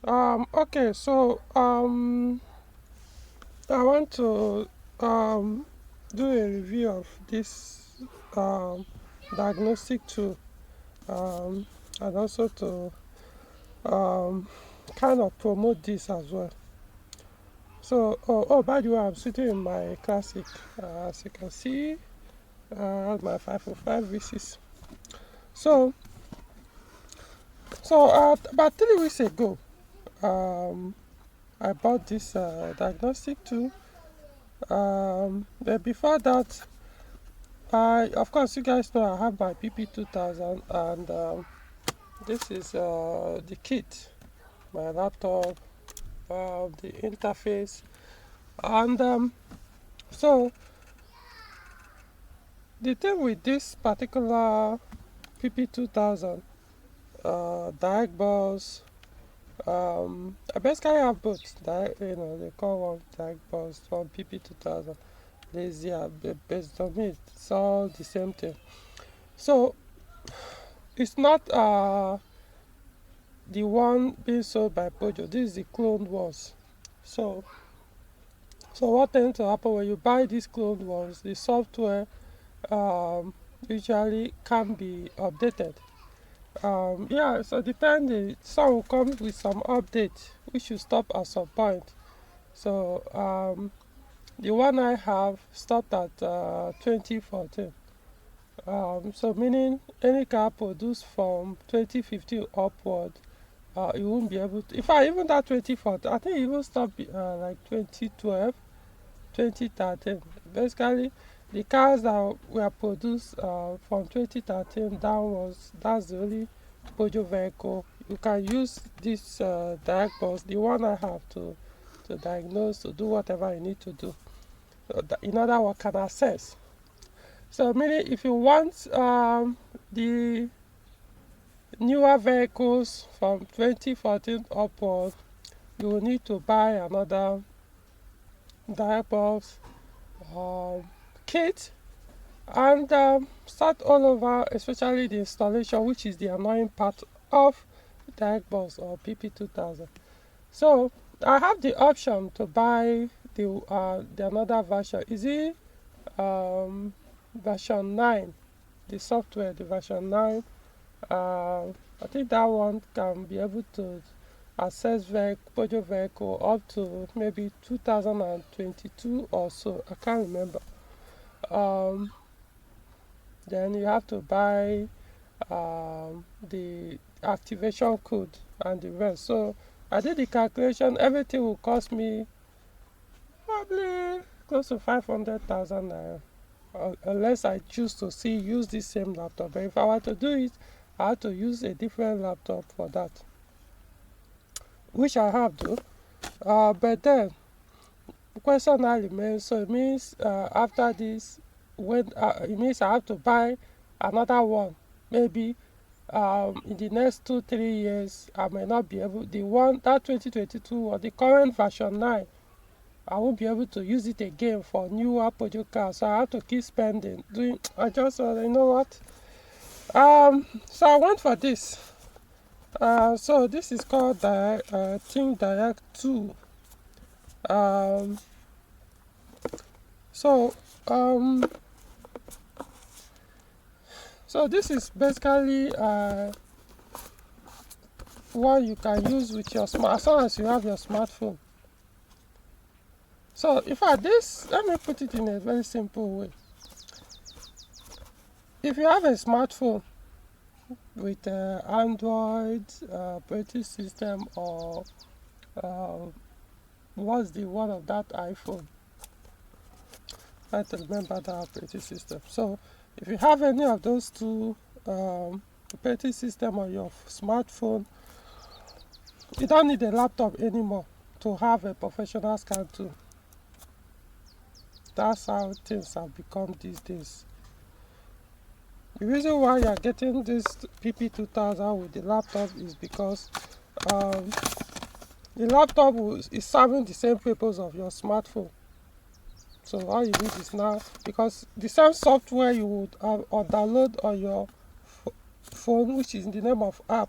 Okay, so I want to do a review of this um, diagnostic tool, um, and also to um, kind of promote this as well. So, by the way, I'm sitting in my classic, as you can see, my 505 VCs. So, about 3 weeks ago, um, I bought this diagnostic tool. But before that, of course, you guys know I have my PP2000, and this is the kit, my laptop, the interface, and so the thing with this particular PP2000, Diagbus, I basically have both. They call one Diagbus, one PP2000. These are based on it. It's all the same thing. So it's not the one being sold by Peugeot. This is the cloned ones. So what tends to happen when you buy these cloned ones? The software um, usually can be updated. Yeah, so depending, some will come with some update which will stop at some point. So the one I have stopped at 2014. So meaning any car produced from 2015 upward, you won't be able to. In fact, even that 2014, I think it even stopped like 2012, 2013. Basically, the cars that were produced from 2013 downwards, that's the only Peugeot vehicle. You can use this diagnose, the one I have to diagnose, to do whatever you need to do. So in other words, can access. So meaning if you want the newer vehicles from 2014 upward, you will need to buy another diagnose kit and start all over, especially the installation, which is the annoying part of Diagbox or PP2000. So I have the option to buy the another version. Is it version 9? The software, the version 9. I think that one can be able to access Peugeot vehicle up to maybe 2022 or so. I can't remember. Um, then you have to buy the activation code and the rest. So I did the calculation. Everything will cost me probably close to 500,000 naira, unless I choose to still use this same laptop. But if I were to do it, I have to use a different laptop for that, which I have to. But then the question now remains. So it means after this, when it means I have to buy another one. Maybe in the next 2-3 years, I may not be able. The one that 2022 or the current version 9, I won't be able to use it again for newer Peugeot cars. So I have to keep spending. I just you know what? So I went for this. So this is called the Thinkdiag 2. Um, so um, so this is basically one you can use with your as long as you have your smartphone. So in fact, this, let me put it in a very simple way. If you have a smartphone with Android operating system, or what's the one of that iPhone? I have to remember that operating system. So if you have any of those two operating system on your smartphone, you don't need a laptop anymore to have a professional scan tool. That's how things have become these days. The reason why you're getting this PP2000 with the laptop is because the laptop is serving the same purpose of your smartphone. So all you need is now, because the same software you would or download on your phone, which is in the name of app,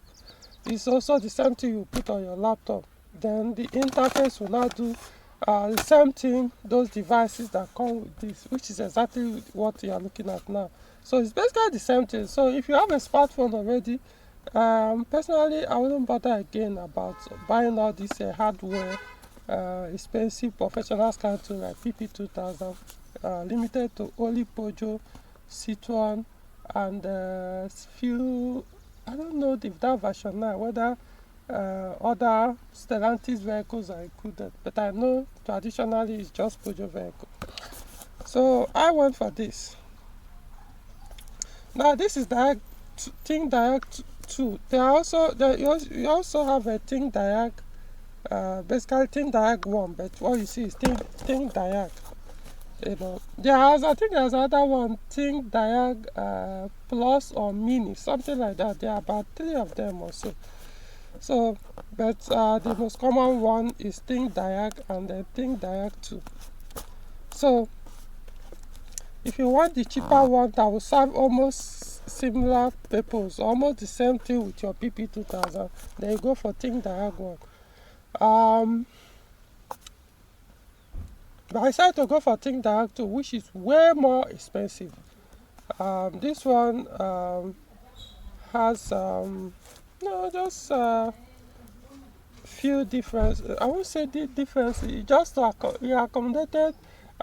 It's also the same thing you put on your laptop. Then the interface will now do the same thing, those devices that come with this, which is exactly what you are looking at now. So it's basically the same thing. So if you have a smartphone already, personally, I wouldn't bother again about buying all this hardware, expensive professional scan tool like PP2000, limited to only Peugeot, Citroen, and few. I don't know if that version now whether other Stellantis vehicles are included, but I know traditionally it's just Peugeot vehicle. So I went for this. Now this is Thinkdiag 2. You also have a Thinkdiag, basically Thinkdiag 1, but what you see is Thinkdiag. I think there's another one, Thinkdiag Plus or Mini, something like that. There are about 3 of them or so. So, but the most common one is Thinkdiag and then Thinkdiag 2. So, if you want the cheaper one that will serve almost similar purpose, almost the same thing with your PP2000, then you go for Thinkdiag 1. But I decided to go for Thinkdiag 2, which is way more expensive. This one has just few difference. I won't say the difference. It just accommodated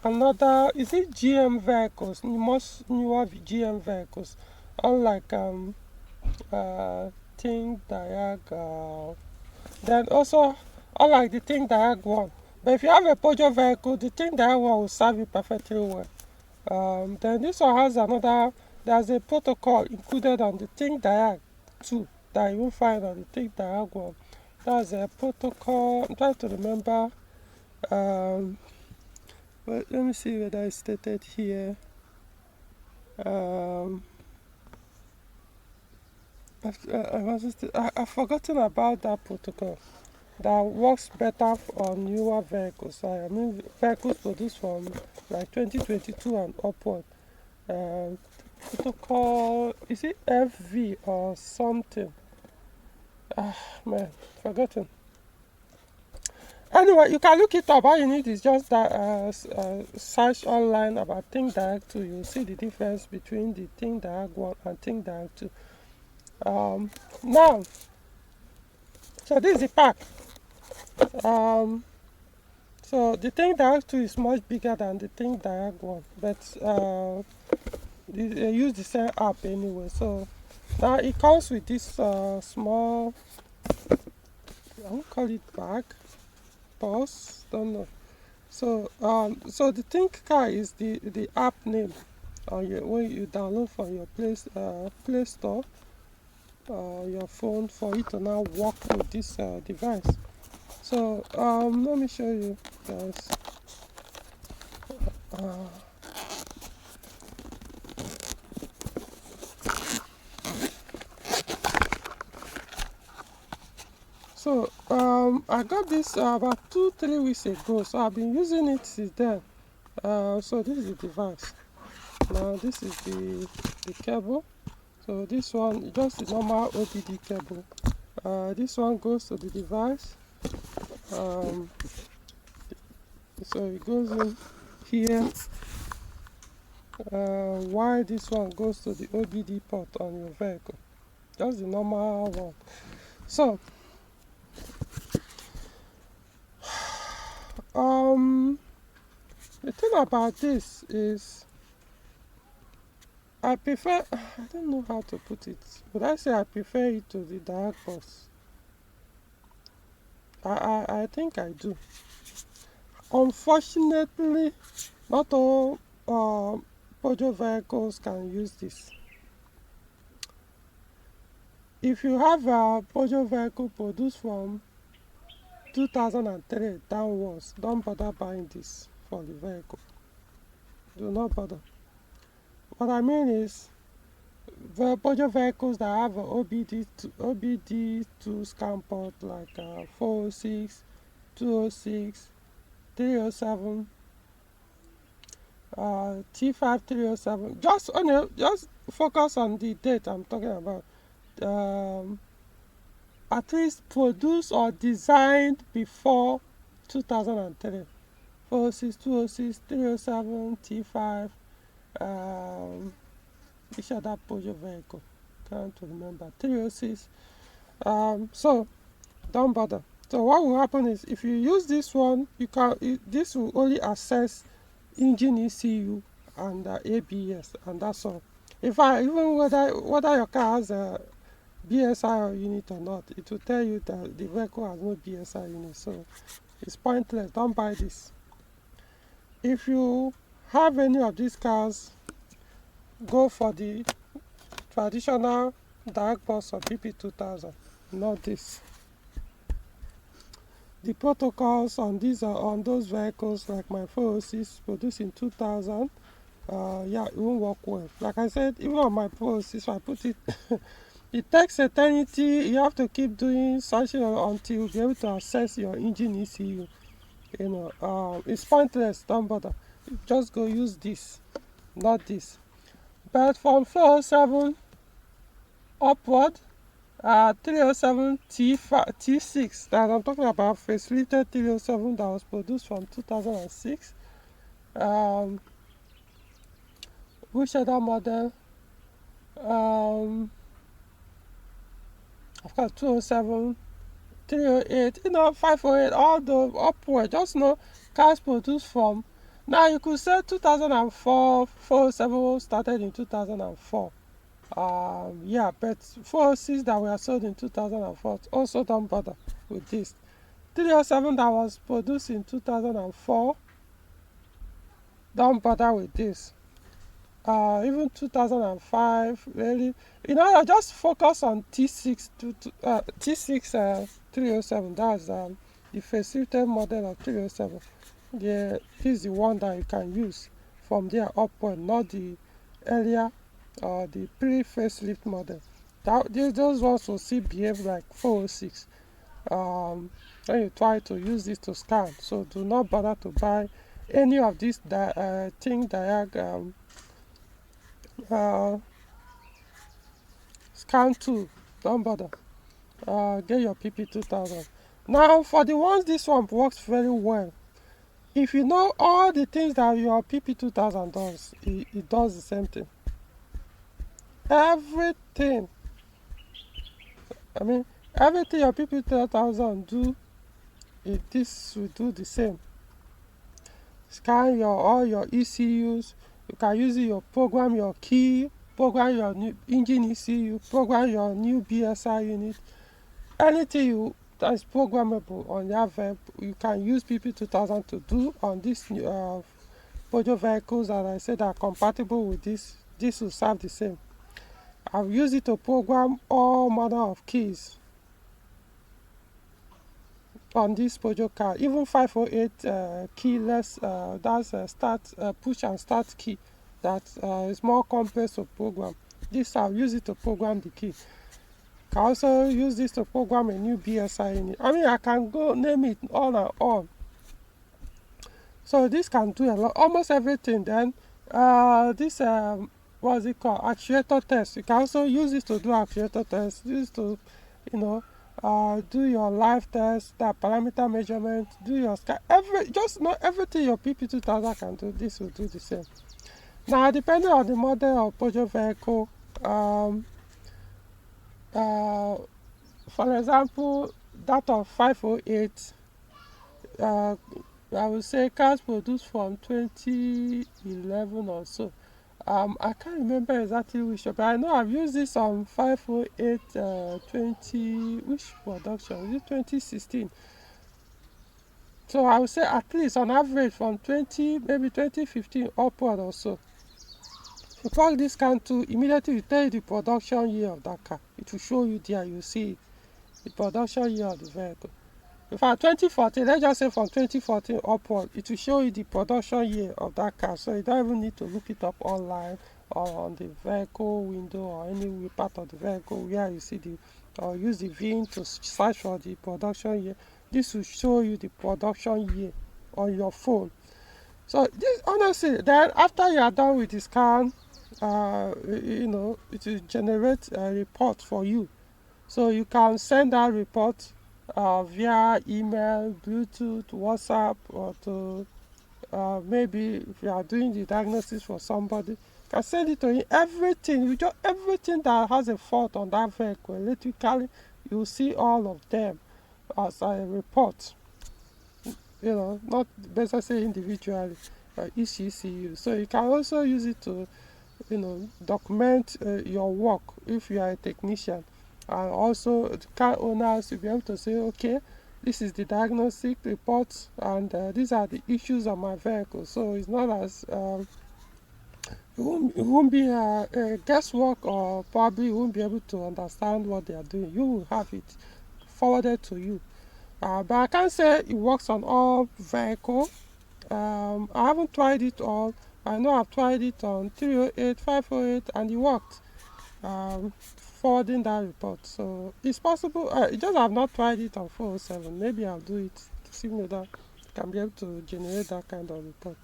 another. Is it GM vehicles? Most newer GM vehicles, unlike Thinkdiag. Then also unlike the Thinkdiag 1. But if you have a Peugeot vehicle, the Thinkdiag 1 will serve you perfectly well. Then this one has there's a protocol included on the Thinkdiag 2 that you won't find on the Thinkdiag 1. That's a protocol. I'm trying to remember. But let me see whether it's stated here. I've forgotten about that protocol that works better on newer vehicles. I mean, vehicles produced from like 2022 and upward. Protocol, is it FV or something? Man, forgotten. Anyway, you can look it up. All you need is just that search online about Thinkdiag 2. You'll see the difference between the Thinkdiag 1 and Thinkdiag 2. Now, so this is the pack. So the Thinkdiag 2 is much bigger than the Thinkdiag 1, but they use the same app anyway. So now it comes with this small, I won't call it bag, purse, don't know. So the Thinkdiag is the app name when you download from your Play Store, your phone, for it to now work with this device. So let me show you guys. So I got this about 2-3 weeks ago, so I've been using it since then. So this is the device. Now this is the cable. So this one is just the normal OBD cable. This one goes to the device. So it goes in here, while this one goes to the OBD port on your vehicle. Just the normal one. So the thing about this is I don't know how to put it, but I say I prefer it to the Diag box. I think I do. Unfortunately, not all Peugeot vehicles can use this. If you have a Peugeot vehicle produced from 2003 downwards, don't bother buying this for the vehicle. Do not bother. What I mean is, the Peugeot vehicles that have an OBD2 scan port like 406, 206, 307, T5 307. Just focus on the date I'm talking about. at least produced or designed before 2003. 406, 206, 307, T5, which other Peugeot vehicle? Can't remember. 306. So don't bother. So what will happen is, if you use this one, this will only access engine ECU and ABS, and that's all. In fact, even whether your car has a BSI unit or not, it will tell you that the vehicle has no BSI unit. So it's pointless. Don't buy this. If you have any of these cars, go for the traditional Diag bus or PP2000, not this. The protocols on those vehicles, like my 406 produced in 2000, it won't work well. Like I said, even on my 406, I put it. It takes eternity. You have to keep doing something until you be able to access your engine ECU. It's pointless. Don't bother. Just go use this, not this. But from 407 upward, 307 T6 that I'm talking about, facelifted 307 that was produced from 2006. Which other model? I've got 207, 308, 508, all the upward. Just cars produced from. Now you could say 2004, 407 started in 2004. But 406 that were sold in 2004, also don't bother with this. 307 that was produced in 2004, don't bother with this. Even 2005, really, just focus on T6 307. That's the facelifted model of 307. This is the one that you can use from there upward, not the earlier the pre-facelift model. Those ones will still behave like 406 when you try to use this to scan. So do not bother to buy any of these Thinkdiag scan tool. Don't bother. Get your PP2000. Now for the ones this one works very well. If you know all the things that your PP2000 does, it does the same thing. Everything. Everything your PP2000 do, this will do the same. Scan all your ECUs. You can use it to program your key, program your new engine ECU, program your new BSI unit. Anything that is programmable on your vehicle, you can use PP2000 to do on these Peugeot vehicles that I said are compatible with this. This will serve the same. I've used it to program all manner of keys on this Peugeot car, even 508 keyless. That's a push and start key that is more complex to program. This I've used it to program the key. I can also use this to program a new BSI unit. I can go name it on and on. So this can do a lot, almost everything. Then this what's it called? Actuator test. You can also use this to do actuator test. Use to, do your live test, that parameter measurement, do your scan. Everything your PP2000 can do, this will do the same. Now, depending on the model of Peugeot vehicle, for example, that of 508, I would say cars produced from 2011 or so. I can't remember exactly which, but I know I've used this on 508 which production? Is it 2016? So I would say at least on average from maybe 2015 upward or so. You plug this scan to, immediately you tell you the production year of that car. It will show you there, you see the production year of the vehicle. In fact, 2014, let's just say from 2014 upward, it will show you the production year of that car. So you don't even need to look it up online or on the vehicle window or any part of the vehicle where you see or use the VIN to search for the production year. This will show you the production year on your phone. So this, honestly, then after you are done with the scan, it will generate a report for you. So you can send that report via email, Bluetooth, WhatsApp, or to maybe if you are doing the diagnosis for somebody, you can send it to him. Everything, you just everything that has a fault on that vehicle electrically, you see all of them as a report. Not necessarily individually, each ECU. So you can also use it to document your work if you are a technician, and also the car owners will be able to say, okay, this is the diagnostic report, and these are the issues of my vehicle. So it's not as it won't be guesswork, or probably you won't be able to understand what they are doing. You will have it forwarded to you. But I can't say it works on all vehicles. I haven't tried it all. I know I've tried it on 308, 508, and it worked. Forwarding that report. So it's possible. It just I've not tried it on 407. Maybe I'll do it to see whether I can be able to generate that kind of report.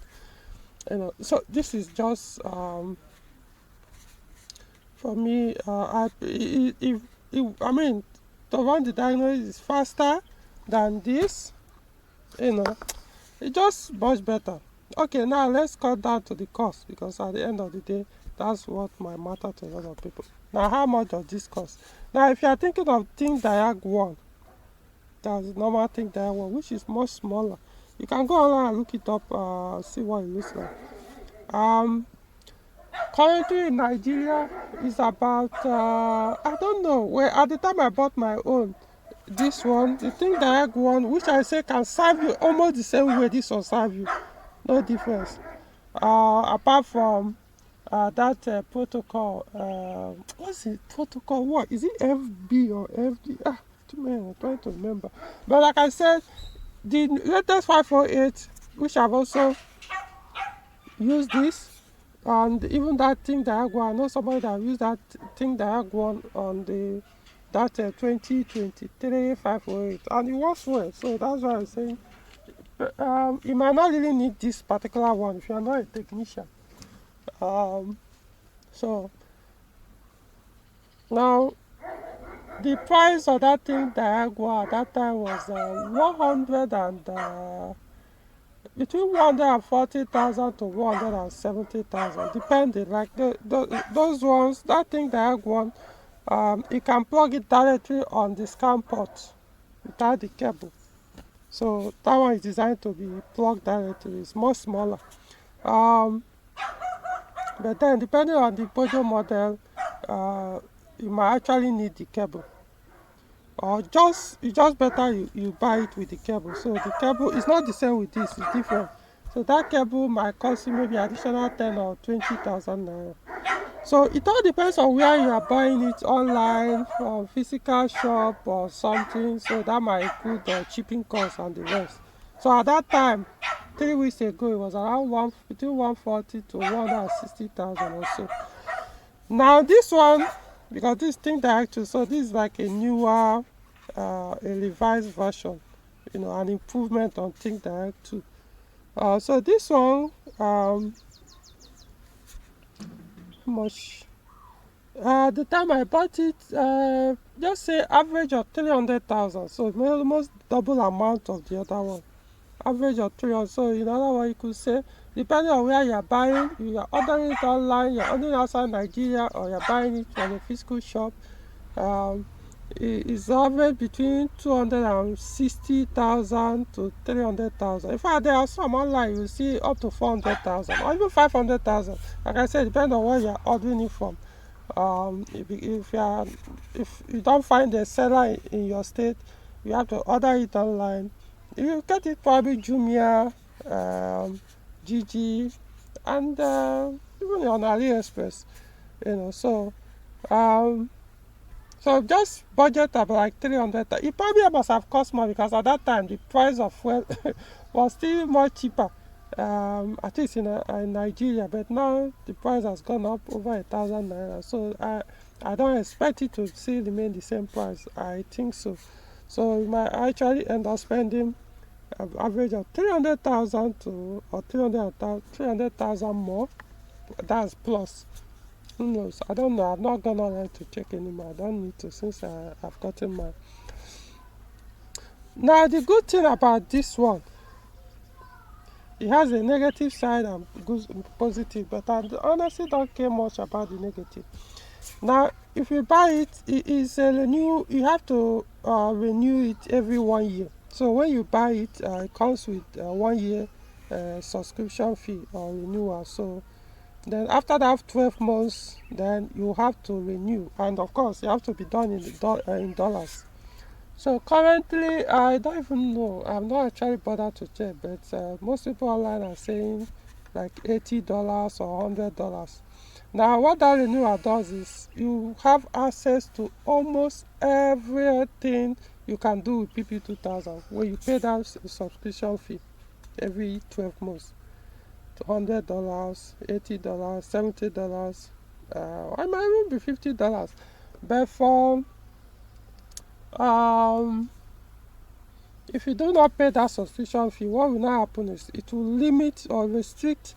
So this is just for me. I mean, to run the diagnosis is faster than this. It's just much better. Okay, now let's cut down to the cost, because at the end of the day, that's what might matter to a lot of people. Now, how much does this cost? Now, if you are thinking of Thinkdiag 1, that's the normal Thinkdiag 1, which is much smaller, you can go online and look it up, see what it looks like. Currently in Nigeria is about, I don't know, well, at the time I bought my own, this one, the Thinkdiag 1, which I say can serve you almost the same way this will serve you, no difference. Apart from that protocol, what's it protocol? What is it? FB or FD? Too many. I'm trying to remember. But like I said, the latest 508, which I've also used this, and even that Thinkdiag 1. I know somebody that used that Thinkdiag 1 on that 2023 508, and it works well. So that's why I'm saying you might not really need this particular one if you are not a technician. So now the price of that Thinkdiag 1 at that time was 100 and between 140,000 to 170,000, depending. Like those ones, that Thinkdiag 1, you can plug it directly on the scan port without the cable. So that one is designed to be plugged directly. It's much smaller. But then, depending on the Peugeot model, you might actually need the cable. Or it's just better you buy it with the cable. So the cable is not the same with this, it's different. So that cable might cost you maybe additional 10 or 20,000 naira. So it all depends on where you are buying it, online, from physical shop or something. So that might include the shipping costs and the rest. So at that time, 3 weeks ago, it was around between 140 to 160,000 or so. Now this one, because this Thinkdiag 2, so this is like a newer, a revised version, an improvement on Thinkdiag 2. So this one, much. The time I bought it, just say average of 300,000, so almost double amount of the other one. Average of 300. So in other words, you could say, depending on where you are buying, you are ordering it online, you are ordering outside Nigeria, or you are buying it from a physical shop, it's average between 260,000 to 300,000. In fact, there are some online you see up to 400,000 or even 500,000. Like I said, depending on where you are ordering it from. If you don't find a seller in your state, you have to order it online. You get it probably Jumia, Gigi, and even on AliExpress. So just budget about like 300. It probably must have cost more, because at that time the price of fuel was still more cheaper, at least in Nigeria. But now the price has gone up over 1,000 naira. So I don't expect it to still remain the same price. I think so. So you might actually end up spending an average of 300,000 to or 300,000 more. That's plus. Who knows? I don't know. I've not gone online to check anymore. I don't need to, since I've gotten mine. Now, the good thing about this one, it has a negative side and good positive, but I honestly don't care much about the negative. Now, if you buy it, it is a renew. You have to renew it every 1 year. So when you buy it, it comes with 1 year subscription fee or renewal. So then after that 12 months, then you have to renew, and of course, it have to be done in dollars. So currently, I don't even know. I'm not actually bothered to check, but most people online are saying like $80 or $100. Now, what that renewal does is you have access to almost everything you can do with PP2000 when you pay that subscription fee every 12 months. $100, $80, $70. I might even be $50. But for if you do not pay that subscription fee, what will now happen is it will limit or restrict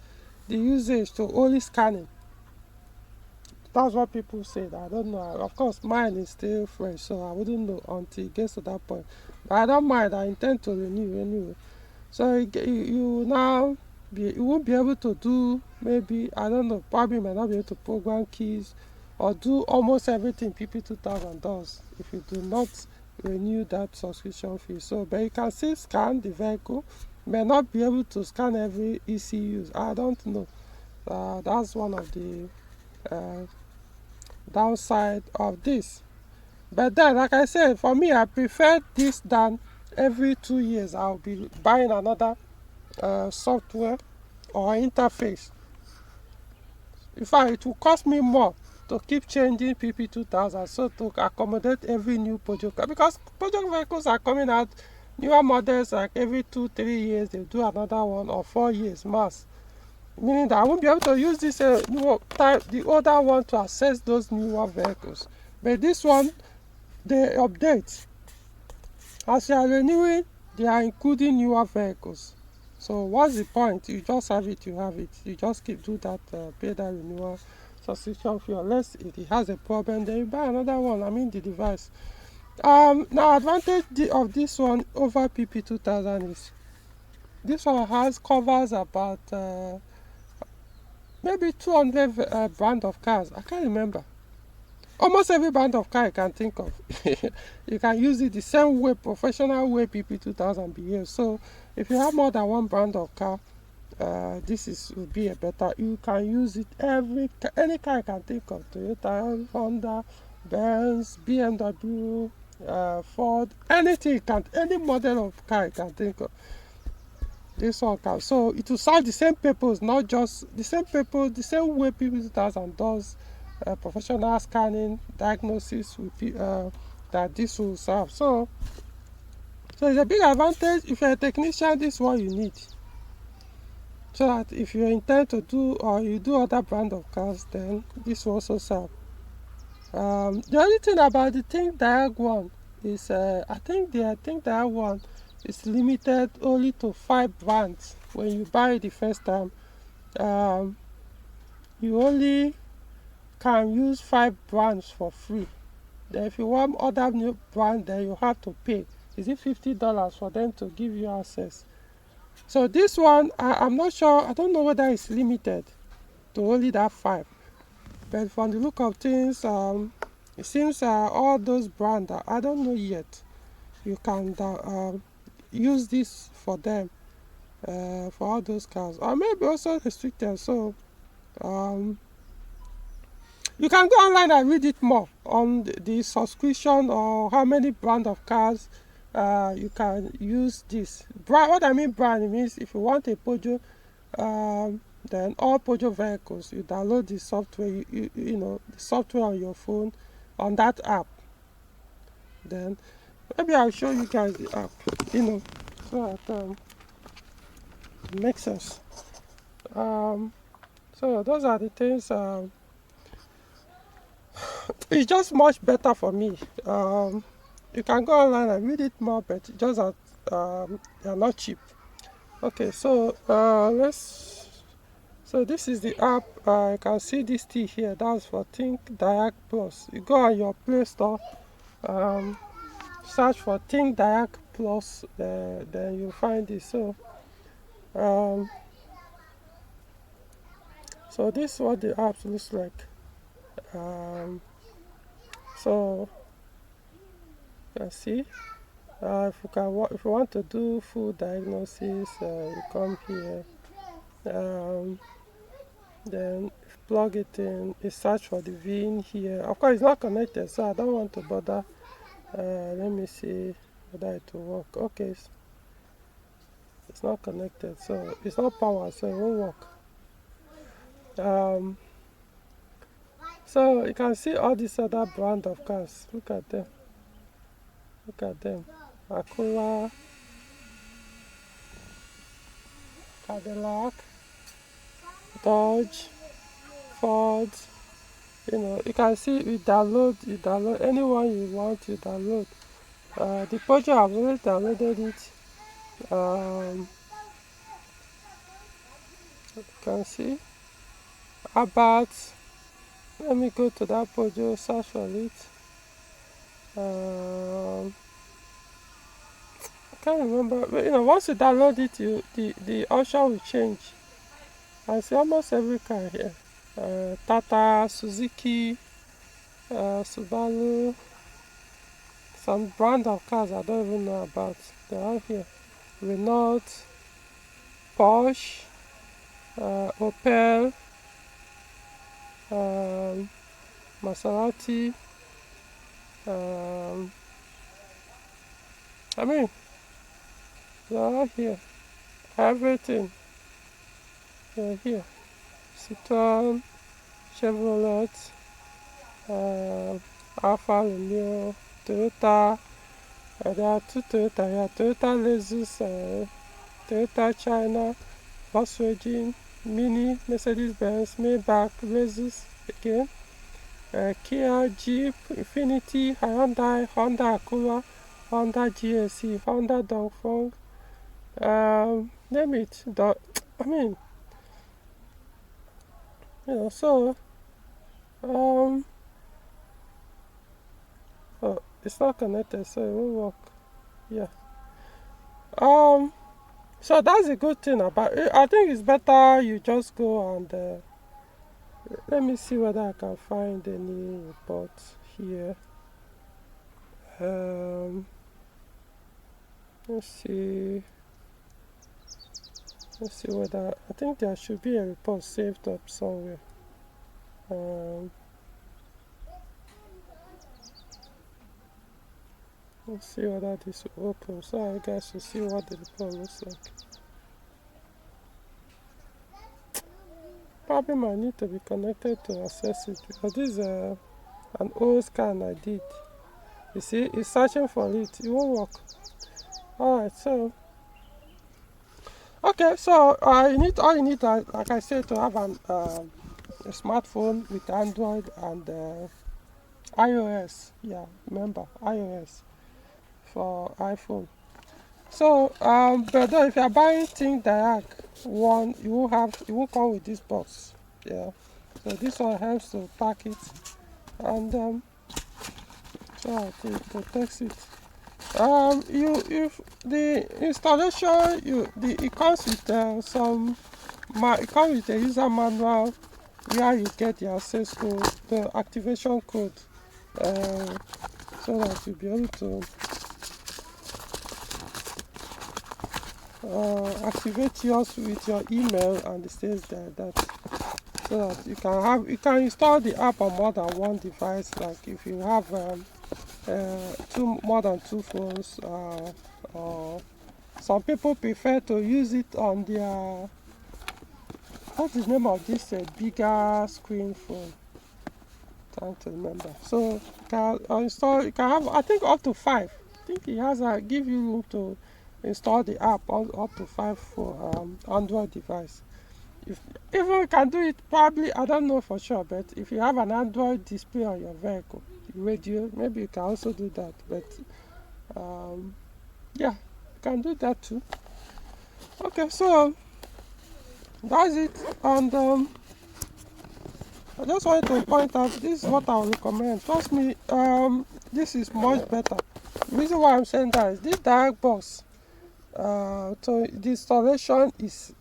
the usage to only scanning. That's what people said. I don't know. Of course, mine is still fresh, so I wouldn't know until it gets to that point. But I don't mind. I intend to renew anyway. So you now you won't be able to do, maybe, I don't know, probably might not be able to program keys or do almost everything PP2000 does if you do not renew that subscription fee. So, but you can still scan the vehicle. May not be able to scan every ECUs. I don't know. That's one of the downside of this. But then, like I said, for me, I prefer this than every 2 years I'll be buying another software or interface. In fact, it will cost me more to keep changing PP2000, so to accommodate every new Peugeot car, because Peugeot vehicles are coming out, newer models, like every 2-3 years they do another one, or 4 years max, meaning that I won't be able to use this the older one to access those newer vehicles. But this one, they update as you are renewing. They are including newer vehicles. So what's the point? You just have it, you have it. You just do that, pay that renewal subscription fee. Unless it has a problem, then you buy another one. I mean the device. Now, advantage of this one over PP2000 is this one covers about maybe 200 brand of cars. I can't remember. Almost every brand of car you can think of. You can use it the same way, professional way PP2000 behaves. So if you have more than one brand of car, this will be a better. You can use it any car you can think of: Toyota, Honda, Benz, BMW, Ford, anything any model of car you can think of. This one can. So it will serve the same purpose, not just the same purpose, the same way PP2000 does. Professional scanning, diagnosis that this will serve. So it's a big advantage. If you're a technician, this is what you need. So that if you intend to do, or you do other brand of cars, then this will also serve. The only thing about the Thinkdiag one is I think the Thinkdiag one is limited only to 5 brands. When you buy it the first time, you only can use 5 brands for free. Then if you want other new brand, then you have to pay. Is it $50 for them to give you access? So this one, I'm not sure. I don't know whether it's limited to only that 5. But from the look of things, it seems all those brands, I don't know yet. You can use this for them, for all those cars, or maybe also restricted. So you can go online and read it more on the subscription, or how many brand of cars you can use this. What I mean brand, it means if you want a Peugeot, then all Peugeot vehicles, you download the software, you know, the software on your phone, on that app. Then maybe I'll show you guys the app, so that it makes sense. So those are the things. It's just much better for me. You can go online and read it more, but just that they're not cheap. Okay, so let's So this is the app. You can see this T here. That's for Thinkdiag Plus. You go on your Play Store, search for Thinkdiag Plus, then you'll find it. Um, so this is what the app looks like. So you can see. If you want to do full diagnosis, you come here. Then plug it in. You search for the VIN here. Of course, it's not connected, so I don't want to bother. Let me see whether it will work. Okay, it's not connected, so it's not powered, so it won't work. So you can see all these other brand of cars. Look at them. Look at them. Acura, Cadillac, Dodge, Ford. You can see you download anyone you want, you download. The Peugeot, I've already downloaded it. You can see about. Let me go to that Peugeot, search for it. I can't remember. But, once you download it, the option will change. I see almost every car here. Tata, Suzuki, Subaru, some brand of cars I don't even know about. They're all here. Renault, Porsche, Opel, Maserati. I mean, they're all here. Everything. They're here. Citroen, Chevrolet, Alfa Romeo, Toyota. There are two Toyota here. Toyota Lexus, Toyota China, Volkswagen, Mini, Mercedes-Benz, Maybach, Lexus again. Kia, Jeep, Infiniti, Hyundai, Honda Acura, Honda GSC, Honda Dongfeng, name it. I mean, so, oh, it's not connected, so it won't work. Yeah. So that's a good thing about it. I think it's better you just go and let me see whether I can find any reports here. Let's see. Let's see whether I think there should be a report saved up somewhere. Let's see whether this will open, so I guys will see what the report looks like. Probably might need to be connected to access it, because this is an old scan I did. You see, it's searching for it. It won't work. Alright, so okay, so all you need, like I said, to have a smartphone with Android and iOS. Yeah, remember iOS for iPhone. So, but though if you are buying Thinkdiag one, you won't come with this box. Yeah. So this one helps to pack it, and so it protects it. If the installation, it comes with it comes with a user manual where you get the access code, the activation code, so that you'll be able to activate yours with your email, and it says that so that you can install the app on more than one device. Like if you have more than two phones, or some people prefer to use it on their, what's the name of this bigger screen phone? Trying to remember. So you can install. You can have, I think, up to 5. I think it has give you room to install the app on up to 5 for Android device. Even you can do it, probably, I don't know for sure, but if you have an Android display on your vehicle, radio, maybe you can also do that. But yeah, you can do that too. Okay, so that's it. And I just wanted to point out this is what I would recommend. Trust me, this is much better. The reason why I'm saying that is this Diag box. So the installation is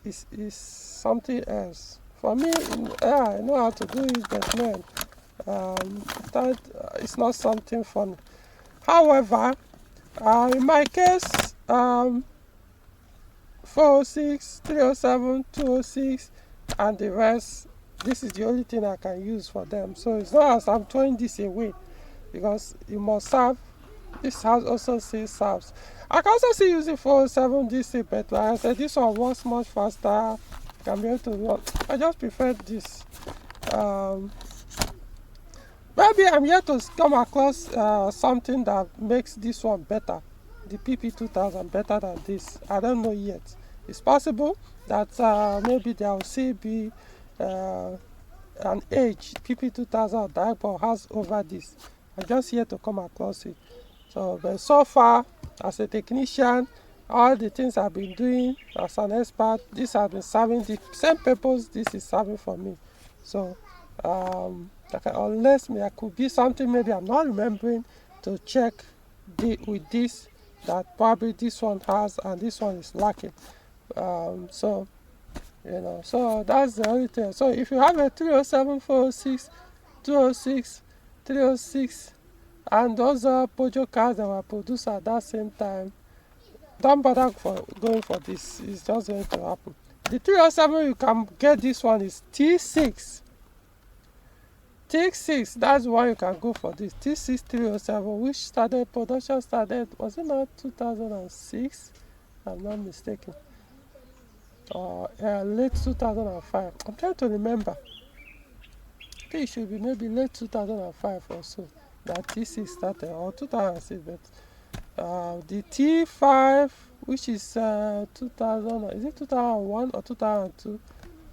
something else. For me, yeah, I know how to do it, but man, that it's not something funny. However, in my case, 406, 307, 206, and the rest, this is the only thing I can use for them. So it's not as I'm throwing this away, because you must serve. This house also still serves. I can also still use it for 7 DC, but like I said, this one works much faster. Can be able to run. I just prefer this. Maybe I'm yet to come across something that makes this one better, the PP2000 better than this. I don't know yet. It's possible that maybe there will still be an age PP2000 Diagnostic has over this. I'm just yet to come across it. So, but so far, as a technician, all the things I've been doing as an expert, this has been serving the same purpose this is serving for me. So, unless there could be something maybe I'm not remembering to check with this that probably this one has and this one is lacking. So that's the only thing. So if you have a 307, 406, 206, 306, and those are Peugeot cars that were produced at that same time, don't bother for going for this. It's just going to happen. The 307 you can get, this one is T6. T6, that's why you can go for this. T6 307, which production started, was it not 2006? I'm not mistaken. Or late 2005. I'm trying to remember. I think it should be maybe late 2005 or so that T6 started, or 2006. But the T5, which is 2000, is it 2001 or 2002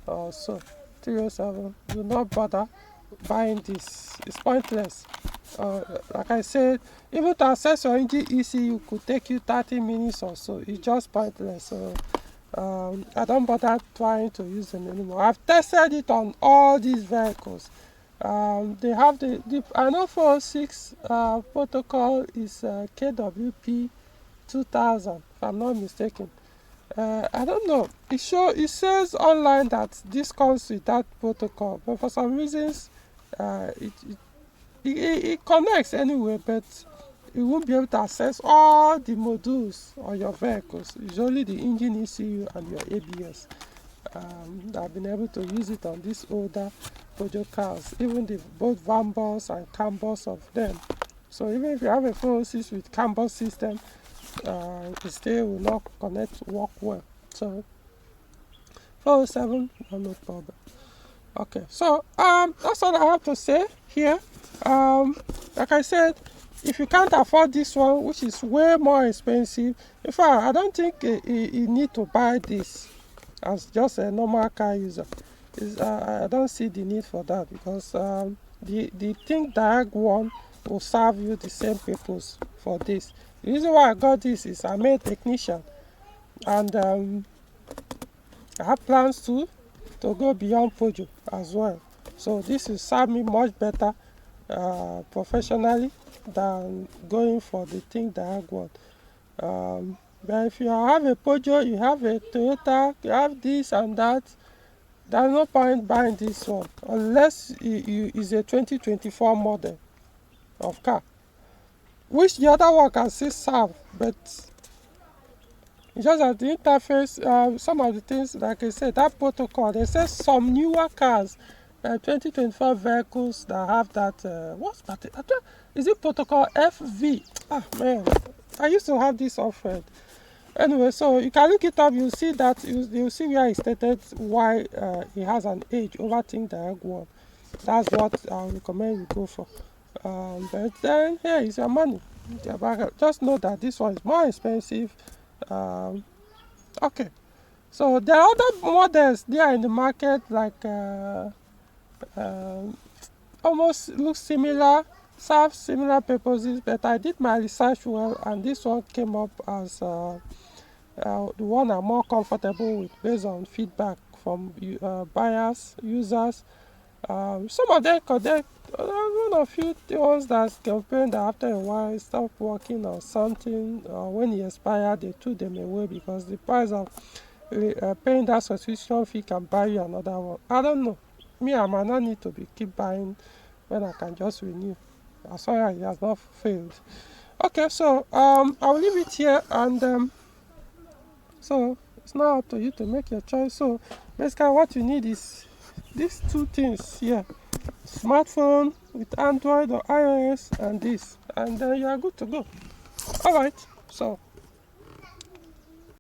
or so? 307. Do not bother buying this. It's pointless. Like I said, even to access your engine ECU could take you 30 minutes or so. It's just pointless. So I don't bother trying to use them anymore. I've tested it on all these vehicles. They have I know 406 protocol is KWP 2000, if I'm not mistaken. I don't know. It says online that this comes with that protocol, but for some reasons, it connects anyway, but you won't be able to access all the modules on your vehicles. It's only the engine ECU and your ABS. I've been able to use it on these older Peugeot cars, even both van bus and cam bus of them. So even if you have a 406 with cam bus system, it still will not work well. So 407, no problem. Okay, so that's all I have to say here. Like I said, if you can't afford this one, which is way more expensive, in fact, I don't think you need to buy this as just a normal car user. I don't see the need for that, because the Thinkdiag one will serve you the same purpose for this. The reason why I got this is I'm a technician, and I have plans to go beyond Peugeot as well. So this will serve me much better professionally than going for the Thinkdiag one. But if you have a Peugeot, you have a Toyota, you have this and that, there's no point buying this one unless it's a 2024 model of car, which the other one can still serve, but it's just that the interface, some of the things, like I said, that protocol, they say some newer cars, 2024 vehicles that have that, what's that? Is it protocol FV? Ah, man, I used to have this offered. Anyway, so you can look it up, you'll see that, you'll see where it stated why it has an age over Thinkdiag one. That's what I recommend you go for. But then, here is your money. Just know that this one is more expensive. Okay, so there are other models there in the market, like almost look similar, serve similar purposes, but I did my research well, and this one came up as the one I'm more comfortable with based on feedback from buyers, users. Some of them connect. One of few the ones that complain that after a while it stop working or something, or when it expired they threw them away because the price of paying that subscription fee can buy you another one. I don't know. Me, I might not need to be keep buying when I can just renew as long as it has not failed. Okay, so I'll leave it here, and so it's now up to you to make your choice. So basically what you need is these two things here: smartphone with Android or iOS and this, and then you are good to go. All right, so